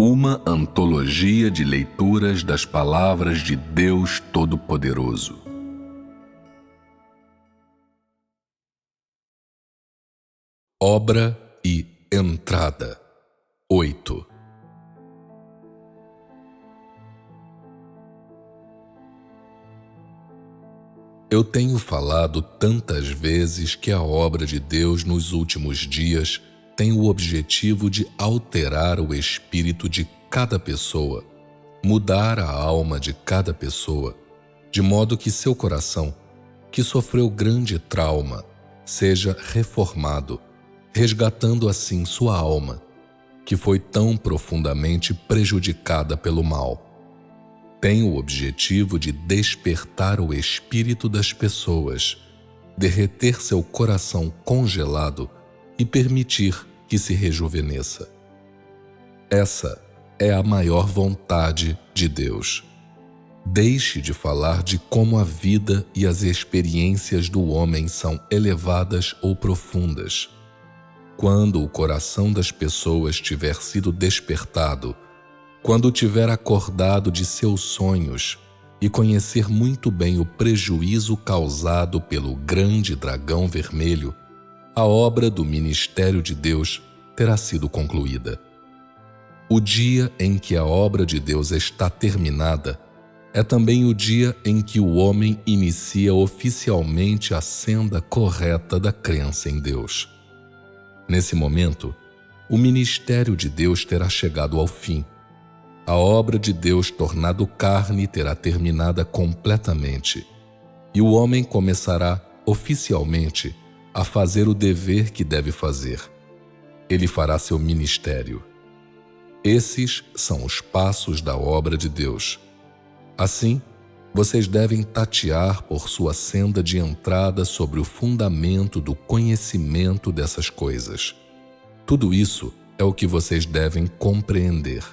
Uma antologia de leituras das palavras de Deus Todo-Poderoso. Obra e entrada. 8. Eu tenho falado tantas vezes que a obra de Deus nos últimos dias tem o objetivo de alterar o espírito de cada pessoa, mudar a alma de cada pessoa, de modo que seu coração, que sofreu grande trauma, seja reformado, resgatando assim sua alma, que foi tão profundamente prejudicada pelo mal. Tem o objetivo de despertar o espírito das pessoas, derreter seu coração congelado e permitir que se rejuvenesça. Essa é a maior vontade de Deus. Deixe de falar de como a vida e as experiências do homem são elevadas ou profundas. Quando o coração das pessoas tiver sido despertado, quando tiver acordado de seus sonhos e conhecer muito bem o prejuízo causado pelo grande dragão vermelho, a obra do ministério de Deus terá sido concluída. O dia em que a obra de Deus está terminada é também o dia em que o homem inicia oficialmente a senda correta da crença em Deus. Nesse momento, o ministério de Deus terá chegado ao fim. A obra de Deus tornado carne terá terminada completamente, e o homem começará oficialmente a fazer o dever que deve fazer. Ele fará seu ministério. Esses são os passos da obra de Deus. Assim, vocês devem tatear por sua senda de entrada sobre o fundamento do conhecimento dessas coisas. Tudo isso é o que vocês devem compreender.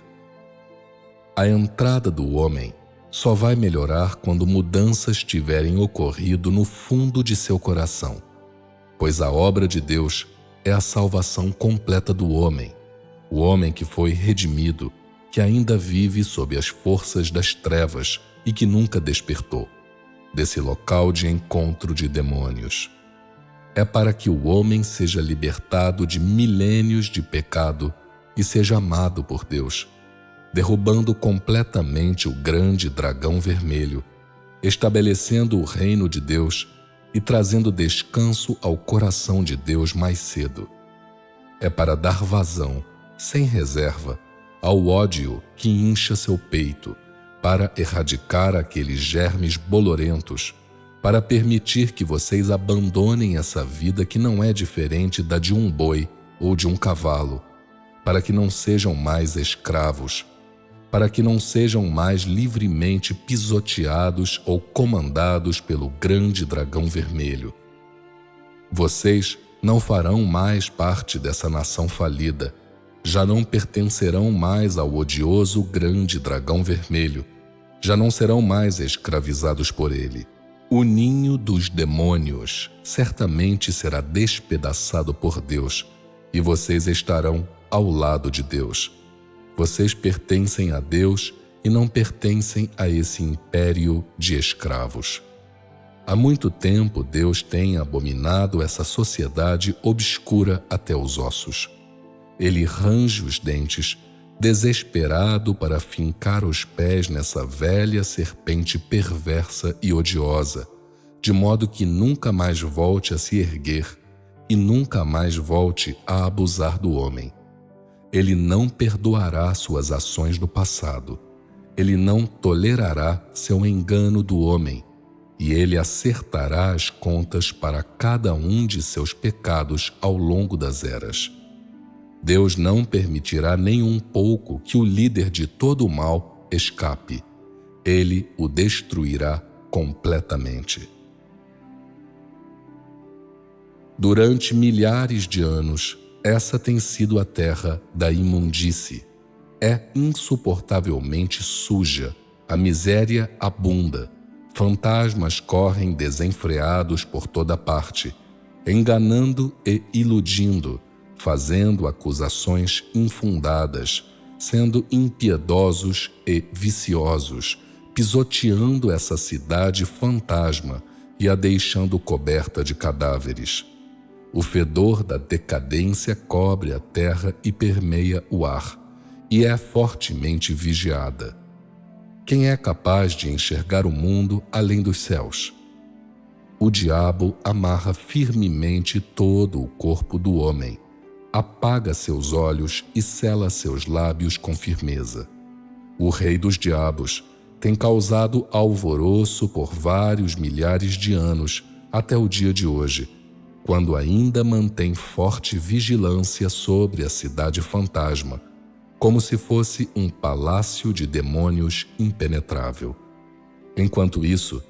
A entrada do homem só vai melhorar quando mudanças tiverem ocorrido no fundo de seu coração, pois a obra de Deus é a salvação completa do homem, o homem que foi redimido, que ainda vive sob as forças das trevas e que nunca despertou, desse local de encontro de demônios. É para que o homem seja libertado de milênios de pecado e seja amado por Deus, derrubando completamente o grande dragão vermelho, estabelecendo o reino de Deus e trazendo descanso ao coração de Deus mais cedo. É para dar vazão, sem reserva, ao ódio que incha seu peito, para erradicar aqueles germes bolorentos, para permitir que vocês abandonem essa vida que não é diferente da de um boi ou de um cavalo, para que não sejam mais escravos, para que não sejam mais livremente pisoteados ou comandados pelo grande dragão vermelho. Vocês não farão mais parte dessa nação falida, já não pertencerão mais ao odioso grande dragão vermelho, já não serão mais escravizados por ele. O ninho dos demônios certamente será despedaçado por Deus e vocês estarão ao lado de Deus. Vocês pertencem a Deus e não pertencem a esse império de escravos. Há muito tempo Deus tem abominado essa sociedade obscura até os ossos. Ele range os dentes, desesperado para fincar os pés nessa velha serpente perversa e odiosa, de modo que nunca mais volte a se erguer e nunca mais volte a abusar do homem. Ele não perdoará suas ações do passado. Ele não tolerará seu engano do homem, e ele acertará as contas para cada um de seus pecados ao longo das eras. Deus não permitirá nem um pouco que o líder de todo o mal escape. Ele o destruirá completamente. Durante milhares de anos, essa tem sido a terra da imundície. É insuportavelmente suja, a miséria abunda, fantasmas correm desenfreados por toda parte, enganando e iludindo, fazendo acusações infundadas, sendo impiedosos e viciosos, pisoteando essa cidade fantasma e a deixando coberta de cadáveres. O fedor da decadência cobre a terra e permeia o ar, e é fortemente vigiada. Quem é capaz de enxergar o mundo além dos céus? O diabo amarra firmemente todo o corpo do homem, apaga seus olhos e sela seus lábios com firmeza. O rei dos diabos tem causado alvoroço por vários milhares de anos até o dia de hoje, quando ainda mantém forte vigilância sobre a cidade fantasma, como se fosse um palácio de demônios impenetrável. Enquanto isso,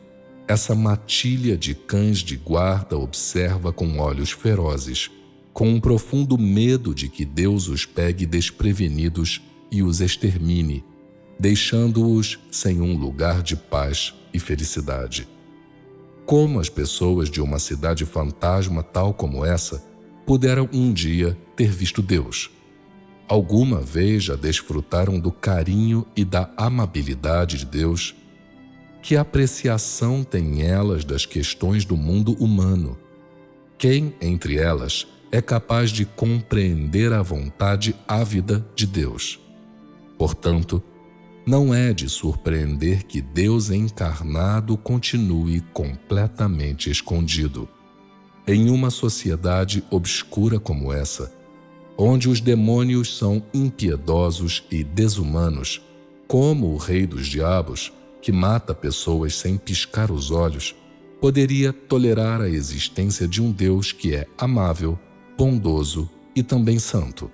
essa matilha de cães de guarda observa com olhos ferozes, com um profundo medo de que Deus os pegue desprevenidos e os extermine, deixando-os sem um lugar de paz e felicidade. Como as pessoas de uma cidade fantasma tal como essa puderam um dia ter visto Deus? Alguma vez já desfrutaram do carinho e da amabilidade de Deus? Que apreciação têm elas das questões do mundo humano? Quem, entre elas, é capaz de compreender a vontade ávida de Deus? Portanto, não é de surpreender que Deus encarnado continue completamente escondido. Em uma sociedade obscura como essa, onde os demônios são impiedosos e desumanos, como o rei dos diabos, que mata pessoas sem piscar os olhos, poderia tolerar a existência de um Deus que é amável, bondoso e também santo?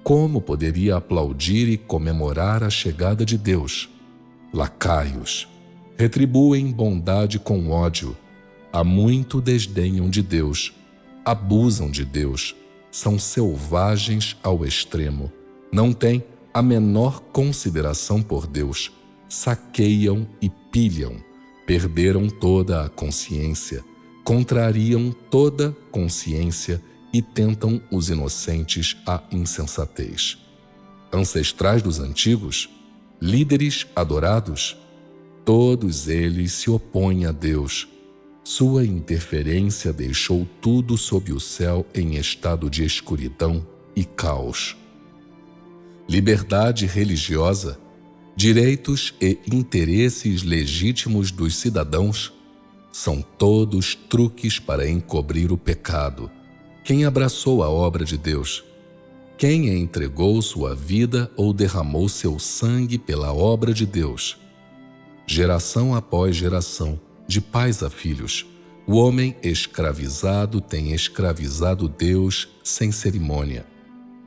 Como poderia aplaudir e comemorar a chegada de Deus? Lacaios, retribuem bondade com ódio, há muito desdenham de Deus, abusam de Deus, são selvagens ao extremo, não têm a menor consideração por Deus, saqueiam e pilham, perderam toda a consciência, contrariam toda consciência e tentam os inocentes à insensatez. Ancestrais dos antigos, líderes adorados, todos eles se opõem a Deus. Sua interferência deixou tudo sob o céu em estado de escuridão e caos. Liberdade religiosa, direitos e interesses legítimos dos cidadãos são todos truques para encobrir o pecado. Quem abraçou a obra de Deus? Quem entregou sua vida ou derramou seu sangue pela obra de Deus? Geração após geração, de pais a filhos, o homem escravizado tem escravizado Deus sem cerimônia.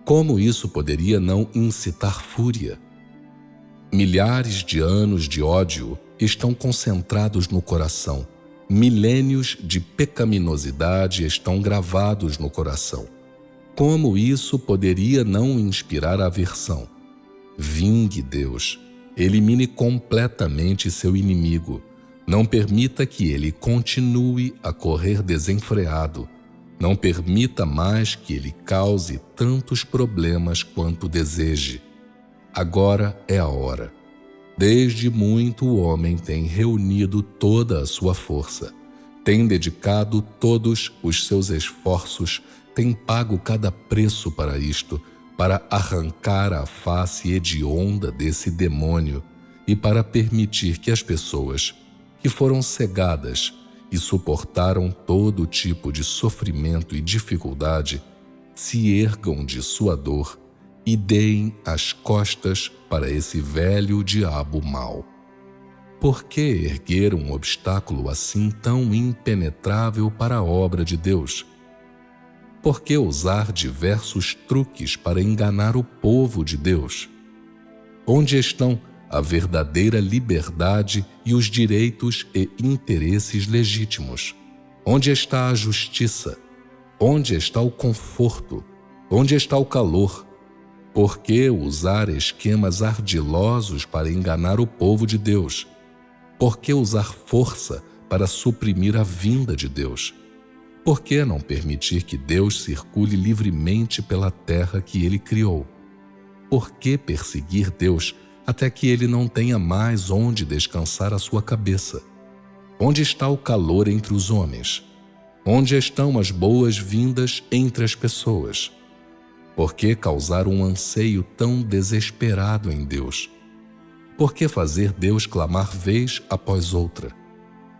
Como isso poderia não incitar fúria? Milhares de anos de ódio estão concentrados no coração. Milênios de pecaminosidade estão gravados no coração. Como isso poderia não inspirar aversão? Vingue Deus, elimine completamente seu inimigo. Não permita que ele continue a correr desenfreado. Não permita mais que ele cause tantos problemas quanto deseje. Agora é a hora. Desde muito o homem tem reunido toda a sua força, tem dedicado todos os seus esforços, tem pago cada preço para isto, para arrancar a face hedionda desse demônio e para permitir que as pessoas que foram cegadas e suportaram todo tipo de sofrimento e dificuldade se ergam de sua dor e deem as costas para esse velho diabo mau. Por que erguer um obstáculo assim tão impenetrável para a obra de Deus? Por que usar diversos truques para enganar o povo de Deus? Onde estão a verdadeira liberdade e os direitos e interesses legítimos? Onde está a justiça? Onde está o conforto? Onde está o calor? Por que usar esquemas ardilosos para enganar o povo de Deus? Por que usar força para suprimir a vinda de Deus? Por que não permitir que Deus circule livremente pela terra que Ele criou? por que perseguir Deus até que ele não tenha mais onde descansar a sua cabeça? Onde está o calor entre os homens? Onde estão as boas-vindas entre as pessoas? Por que causar um anseio tão desesperado em Deus? Por que fazer Deus clamar vez após outra?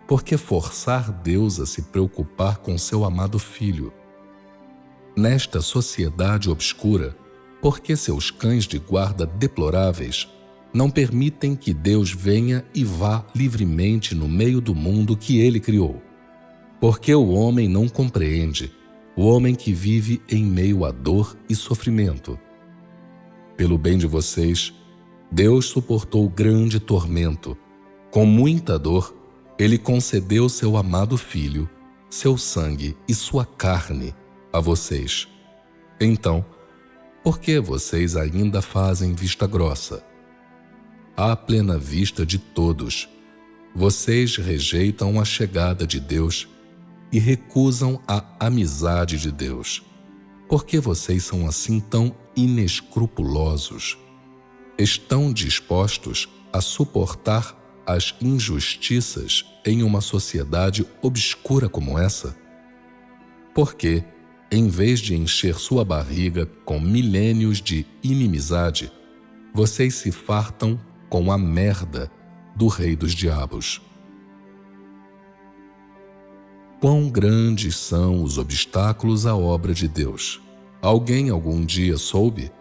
Por que forçar Deus a se preocupar com seu amado filho? Nesta sociedade obscura, por que seus cães de guarda deploráveis não permitem que Deus venha e vá livremente no meio do mundo que ele criou? Porque o homem não compreende, o homem que vive em meio à dor e sofrimento. Pelo bem de vocês, Deus suportou grande tormento. Com muita dor, ele concedeu seu amado filho, seu sangue e sua carne a vocês. Então, por que vocês ainda fazem vista grossa? À plena vista de todos, vocês rejeitam a chegada de Deus e recusam a amizade de Deus. Por que vocês são assim tão inescrupulosos? Estão dispostos a suportar as injustiças em uma sociedade obscura como essa? Porque, em vez de encher sua barriga com milênios de inimizade, vocês se fartam com a merda do rei dos diabos. Quão grandes são os obstáculos à obra de Deus? Alguém algum dia soube?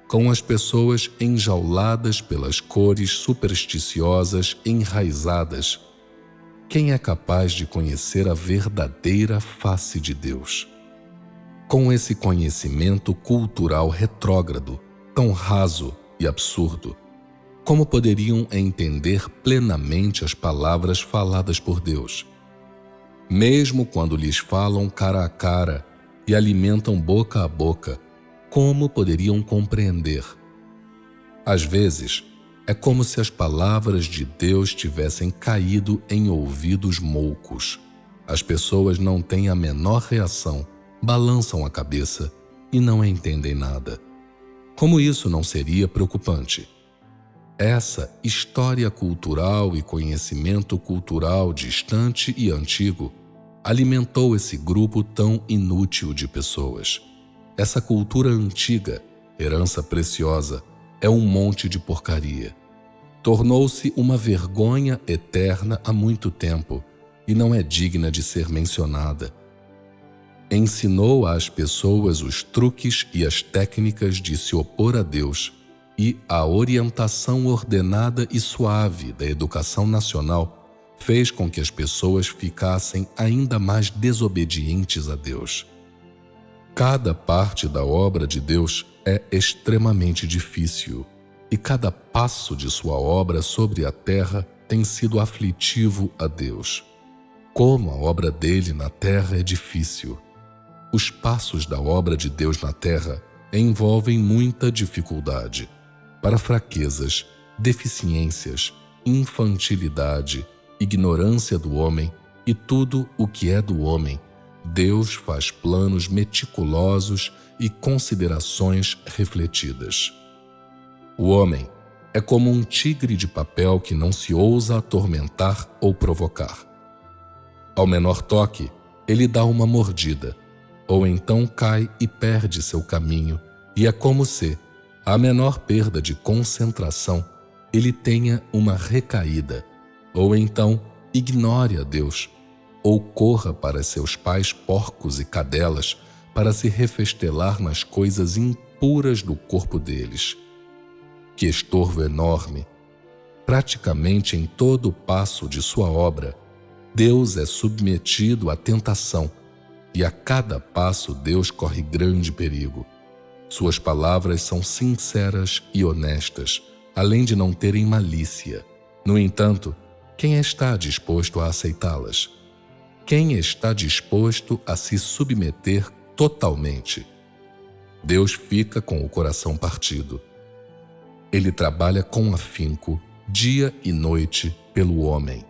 Com as pessoas enjauladas pelas cores supersticiosas enraizadas, quem é capaz de conhecer a verdadeira face de Deus? Com esse conhecimento cultural retrógrado, tão raso e absurdo, como poderiam entender plenamente as palavras faladas por Deus? Mesmo quando lhes falam cara a cara e alimentam boca a boca, como poderiam compreender? Às vezes, é como se as palavras de Deus tivessem caído em ouvidos moucos. As pessoas não têm a menor reação, balançam a cabeça e não entendem nada. Como isso não seria preocupante? Essa história cultural e conhecimento cultural distante e antigo alimentou esse grupo tão inútil de pessoas. Essa cultura antiga, herança preciosa, é um monte de porcaria. Tornou-se uma vergonha eterna há muito tempo e não é digna de ser mencionada. Ensinou às pessoas os truques e as técnicas de se opor a Deus, e a orientação ordenada e suave da educação nacional fez com que as pessoas ficassem ainda mais desobedientes a Deus. Cada parte da obra de Deus é extremamente difícil, e cada passo de sua obra sobre a terra tem sido aflitivo a Deus. Como a obra dele na terra é difícil. Os passos da obra de Deus na terra envolvem muita dificuldade. Para fraquezas, deficiências, infantilidade, ignorância do homem e tudo o que é do homem, Deus faz planos meticulosos e considerações refletidas. O homem é como um tigre de papel que não se ousa atormentar ou provocar. Ao menor toque, ele dá uma mordida, ou então cai e perde seu caminho, e é como se, à menor perda de concentração, ele tenha uma recaída, ou então ignore a Deus, ou corra para seus pais porcos e cadelas para se refestelar nas coisas impuras do corpo deles. Que estorvo enorme! Praticamente em todo o passo de sua obra, Deus é submetido à tentação, e a cada passo Deus corre grande perigo. Suas palavras são sinceras e honestas, além de não terem malícia. No entanto, quem está disposto a aceitá-las? Quem está disposto a se submeter totalmente? Deus fica com o coração partido. Ele trabalha com afinco, dia e noite, pelo homem.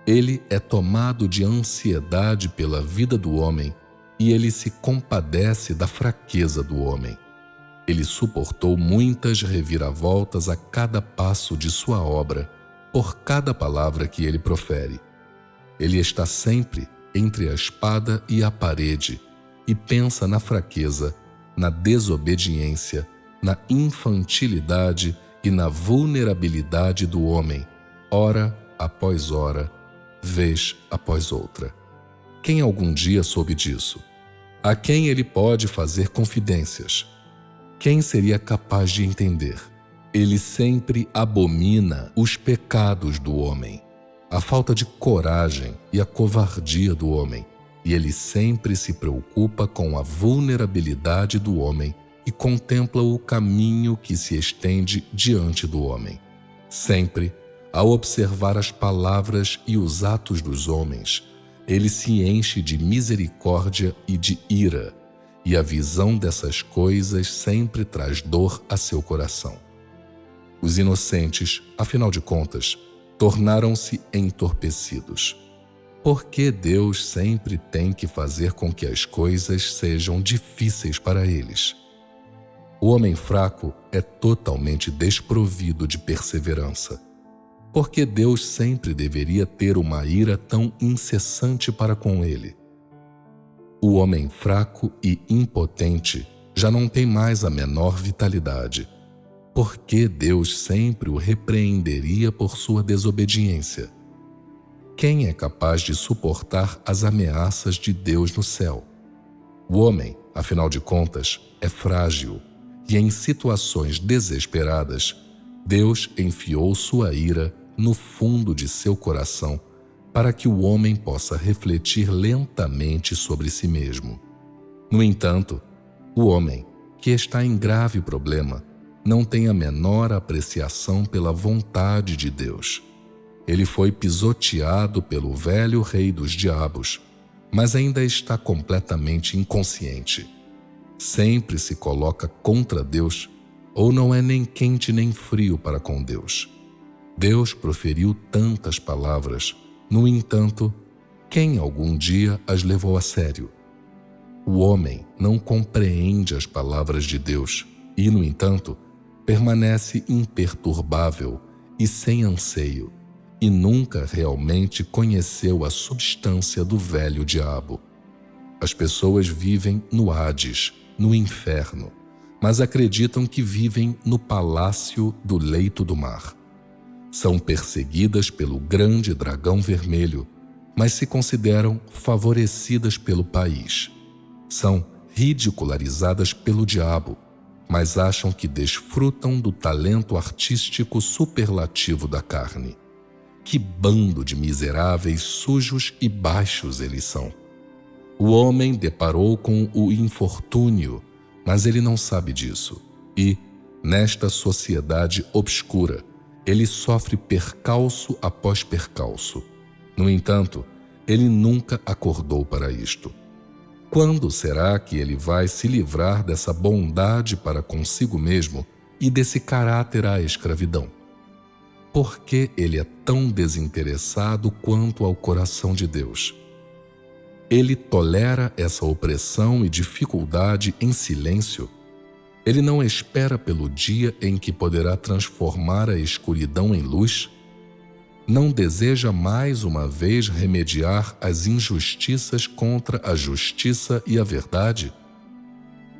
Ele é tomado de ansiedade pela vida do homem e ele se compadece da fraqueza do homem. Ele suportou muitas reviravoltas a cada passo de sua obra, por cada palavra que ele profere. Ele está sempre entre a espada e a parede e pensa na fraqueza, na desobediência, na infantilidade e na vulnerabilidade do homem, hora após hora, vez após outra. Quem algum dia soube disso? A quem ele pode fazer confidências? Quem seria capaz de entender? Ele sempre abomina os pecados do homem, a falta de coragem e a covardia do homem, e ele sempre se preocupa com a vulnerabilidade do homem e contempla o caminho que se estende diante do homem. Sempre, ao observar as palavras e os atos dos homens, ele se enche de misericórdia e de ira, e a visão dessas coisas sempre traz dor a seu coração. Os inocentes, afinal de contas, tornaram-se entorpecidos. Por que Deus sempre tem que fazer com que as coisas sejam difíceis para eles? O homem fraco é totalmente desprovido de perseverança. Por que Deus sempre deveria ter uma ira tão incessante para com ele? O homem fraco e impotente já não tem mais a menor vitalidade. Por que Deus sempre o repreenderia por sua desobediência? Quem é capaz de suportar as ameaças de Deus no céu? O homem, afinal de contas, é frágil, e em situações desesperadas, Deus enfiou sua ira no fundo de seu coração para que o homem possa refletir lentamente sobre si mesmo. No entanto, o homem, que está em grave problema, não tem a menor apreciação pela vontade de Deus. Ele foi pisoteado pelo velho rei dos diabos, mas ainda está completamente inconsciente. Sempre se coloca contra Deus, ou não é nem quente nem frio para com Deus. Deus proferiu tantas palavras, no entanto, quem algum dia as levou a sério? O homem não compreende as palavras de Deus e, no entanto, permanece imperturbável e sem anseio, e nunca realmente conheceu a substância do velho diabo. As pessoas vivem no Hades, no inferno, mas acreditam que vivem no palácio do leito do mar. São perseguidas pelo grande dragão vermelho, mas se consideram favorecidas pelo país. São ridicularizadas pelo diabo, mas acham que desfrutam do talento artístico superlativo da carne. Que bando de miseráveis, sujos e baixos eles são! O homem deparou com o infortúnio, mas ele não sabe disso. E, nesta sociedade obscura, ele sofre percalço após percalço. No entanto, ele nunca acordou para isto. Quando será que ele vai se livrar dessa bondade para consigo mesmo e desse caráter à escravidão? Por que ele é tão desinteressado quanto ao coração de Deus? Ele tolera essa opressão e dificuldade em silêncio. Ele não espera pelo dia em que poderá transformar a escuridão em luz? Não deseja mais uma vez remediar as injustiças contra a justiça e a verdade?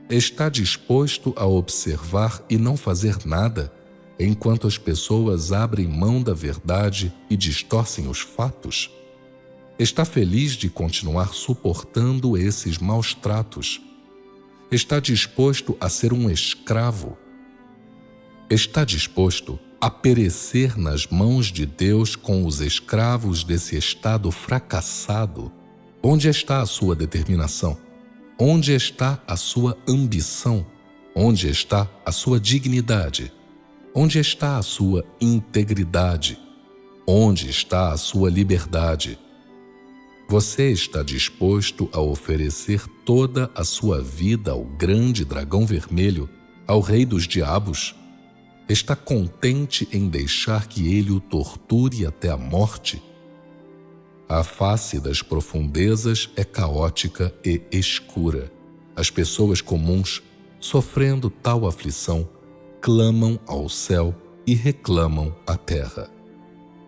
Está disposto a observar e não fazer nada, enquanto as pessoas abrem mão da verdade e distorcem os fatos? Está feliz de continuar suportando esses maus tratos? Está disposto a ser um escravo? Está disposto a perecer nas mãos de Deus com os escravos desse estado fracassado? Onde está a sua determinação? Onde está a sua ambição? Onde está a sua dignidade? Onde está a sua integridade? Onde está a sua liberdade? Você está disposto a oferecer toda a sua vida ao grande dragão vermelho, ao rei dos diabos? Está contente em deixar que ele o torture até a morte? A face das profundezas é caótica e escura. As pessoas comuns sofrendo tal aflição, clamam ao céu e reclamam à terra.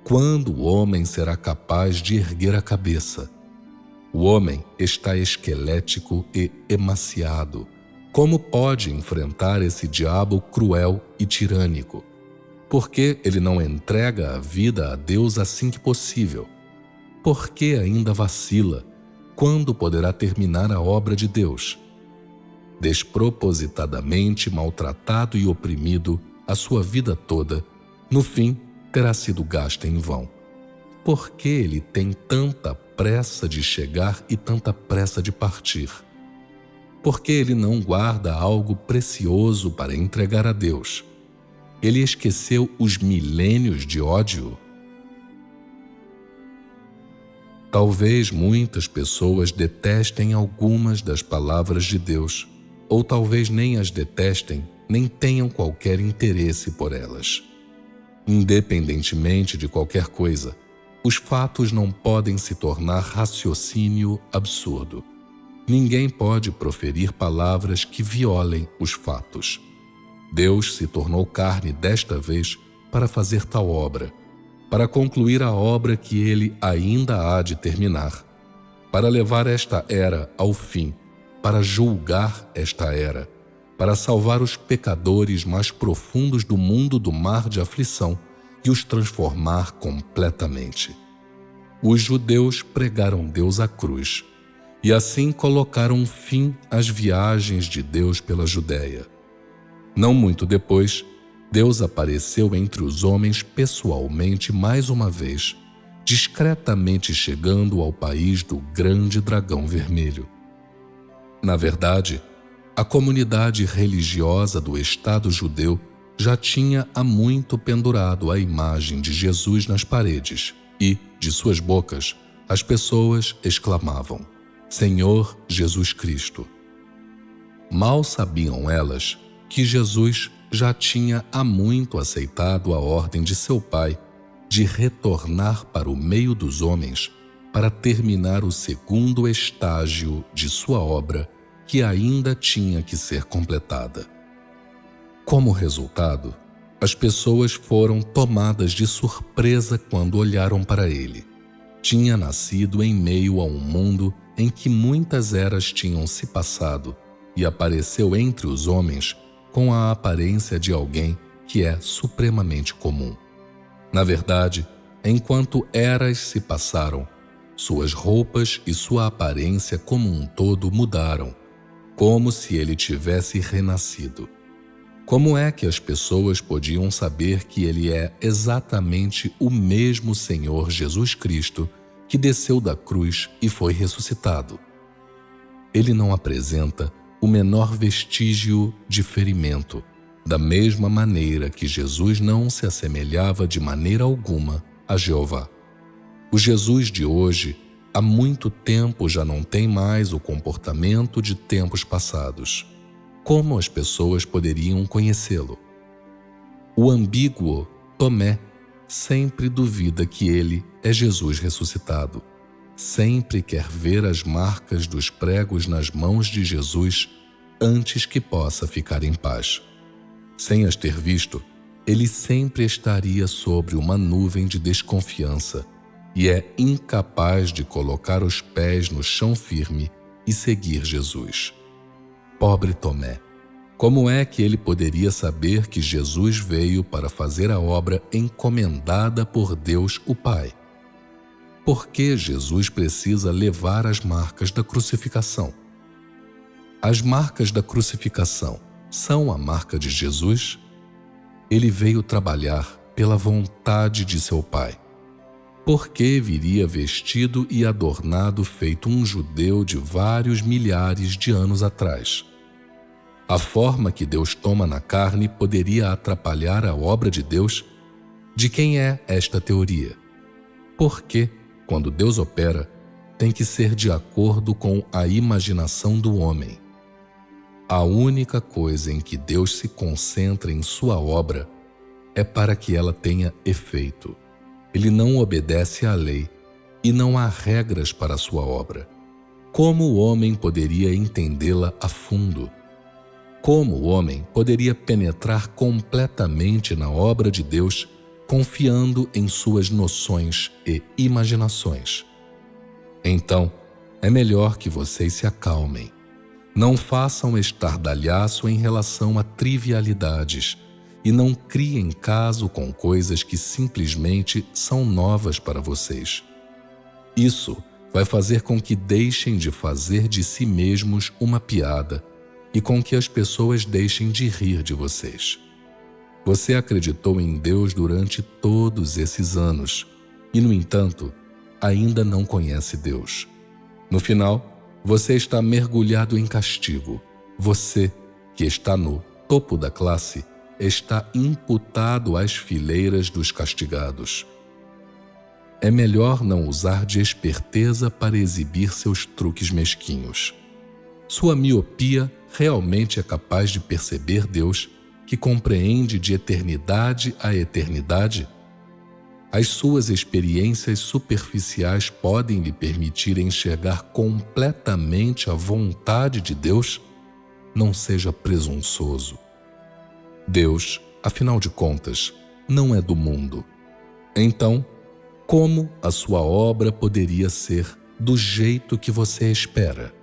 Quando o homem será capaz de erguer a cabeça? O homem está esquelético e emaciado. Como pode enfrentar esse diabo cruel e tirânico? Por que ele não entrega a vida a Deus assim que possível? Por que ainda vacila? Quando poderá terminar a obra de Deus? Despropositadamente maltratado e oprimido a sua vida toda, no fim terá sido gasta em vão. Por que ele tem tanta pressa de chegar e tanta pressa de partir? Por que ele não guarda algo precioso para entregar a Deus? Ele esqueceu os milênios de ódio? Talvez muitas pessoas detestem algumas das palavras de Deus, ou talvez nem as detestem, nem tenham qualquer interesse por elas. Independentemente de qualquer coisa, os fatos não podem se tornar raciocínio absurdo. Ninguém pode proferir palavras que violem os fatos. Deus se tornou carne desta vez para fazer tal obra, para concluir a obra que ele ainda há de terminar, para levar esta era ao fim, para julgar esta era, para salvar os pecadores mais profundos do mundo do mar de aflição e os transformar completamente. Os judeus pregaram Deus à cruz e assim colocaram fim às viagens de Deus pela Judéia. Não muito depois, Deus apareceu entre os homens pessoalmente mais uma vez, discretamente chegando ao país do grande dragão vermelho. Na verdade, a comunidade religiosa do Estado judeu já tinha há muito pendurado a imagem de Jesus nas paredes e, de suas bocas, as pessoas exclamavam: Senhor Jesus Cristo. Mal sabiam elas que Jesus já tinha há muito aceitado a ordem de seu Pai de retornar para o meio dos homens para terminar o segundo estágio de sua obra, que ainda tinha que ser completada. Como resultado, as pessoas foram tomadas de surpresa quando olharam para ele. Tinha nascido em meio a um mundo em que muitas eras tinham se passado e apareceu entre os homens com a aparência de alguém que é supremamente comum. Na verdade, enquanto eras se passaram, suas roupas e sua aparência como um todo mudaram, como se ele tivesse renascido. Como é que as pessoas podiam saber que ele é exatamente o mesmo Senhor Jesus Cristo que desceu da cruz e foi ressuscitado? Ele não apresenta o menor vestígio de ferimento, da mesma maneira que Jesus não se assemelhava de maneira alguma a Jeová. O Jesus de hoje, há muito tempo já não tem mais o comportamento de tempos passados. Como as pessoas poderiam conhecê-lo? O ambíguo Tomé sempre duvida que ele é Jesus ressuscitado. Sempre quer ver as marcas dos pregos nas mãos de Jesus antes que possa ficar em paz. Sem as ter visto, ele sempre estaria sobre uma nuvem de desconfiança e é incapaz de colocar os pés no chão firme e seguir Jesus. Pobre Tomé! Como é que ele poderia saber que Jesus veio para fazer a obra encomendada por Deus o Pai? Por que Jesus precisa levar as marcas da crucificação? As marcas da crucificação são a marca de Jesus? Ele veio trabalhar pela vontade de seu Pai. Por que viria vestido e adornado feito um judeu de vários milhares de anos atrás? A forma que Deus toma na carne poderia atrapalhar a obra de Deus? De quem é esta teoria? Por que, quando Deus opera, tem que ser de acordo com a imaginação do homem? A única coisa em que Deus se concentra em sua obra é para que ela tenha efeito. Ele não obedece à lei e não há regras para a sua obra. Como o homem poderia entendê-la a fundo? Como o homem poderia penetrar completamente na obra de Deus confiando em suas noções e imaginações? Então, é melhor que vocês se acalmem. Não façam estardalhaço em relação a trivialidades e não criem caso com coisas que simplesmente são novas para vocês. Isso vai fazer com que deixem de fazer de si mesmos uma piada e com que as pessoas deixem de rir de vocês. Você acreditou em Deus durante todos esses anos e, no entanto, ainda não conhece Deus. No final, você está mergulhado em castigo. Você, que está no topo da classe, está imputado às fileiras dos castigados. É melhor não usar de esperteza para exibir seus truques mesquinhos. Sua miopia realmente é capaz de perceber Deus, que compreende de eternidade a eternidade? As suas experiências superficiais podem lhe permitir enxergar completamente a vontade de Deus? Não seja presunçoso. Deus, afinal de contas, não é do mundo. Então, como a sua obra poderia ser do jeito que você espera?